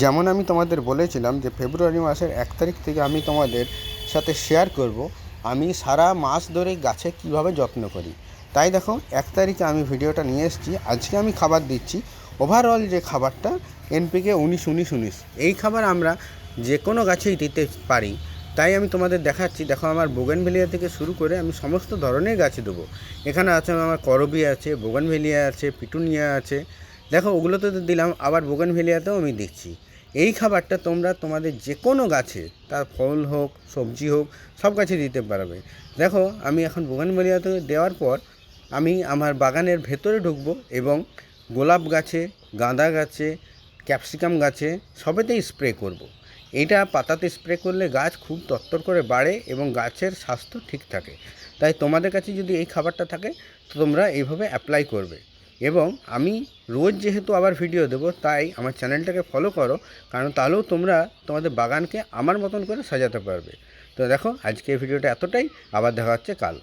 যেমন আমি তোমাদের বলেছিলাম যে ফেব্রুয়ারি মাসের 1 তারিখ থেকে আমি তোমাদের সাথে শেয়ার করব আমি সারা মাস ধরে গাছে কিভাবে যত্ন করি। তাই দেখো 1 তারিখে আমি ভিডিওটা নিয়ে এসেছি। আজকে আমি খাবার দিচ্ছি ওভারঅল যে খাবারটা এনপিকে 19-19-19। এই খাবার আমরা যে কোনো গাছেই দিতে পারি। তাই আমি তোমাদের দেখাচ্ছি। দেখো আমার বোগেনভেলিয়া থেকে শুরু করে আমি সমস্ত ধরনের গাছে দেবো। এখানে আছে আমার করবি আছে, বোগেনভেলিয়া আছে, পিটুনিয়া আছে। দেখো ওগুলোতে তো দিলাম, আবার বোগেনভেলিয়াতেও আমি দিচ্ছি। এই খাবারটা তোমরা তোমাদের যে কোনো গাছে, তার ফল হোক সবজি হোক, সব গাছে দিতে পারবে। দেখো আমি এখন বোগেনভেলিয়াতে দেওয়ার পর আমি আমার বাগানের ভেতরে ঢুকবো এবং গোলাপ গাছে, গাঁদা গাছে, ক্যাপসিকাম গাছে সবেতেই স্প্রে করব। এইটা পাতাতে স্প্রে করলে গাছ খুব তত্তর করে বাড়ে এবং গাছের স্বাস্থ্য ঠিক থাকে। তাই তোমাদের কাছে যদি এই খাবারটা থাকে তো তোমরা এইভাবে অ্যাপ্লাই করবে। এবং আমি রোজ যেহেতু আবার ভিডিও দেবো, তাই আমার চ্যানেলটাকে ফলো করো, কারণ তাহলেও তোমরা তোমাদের বাগানকে আমার মতন করে সাজাতে পারবে। তো দেখো আজকে এই ভিডিওটা এতটাই, আবার দেখা হচ্ছে কাল।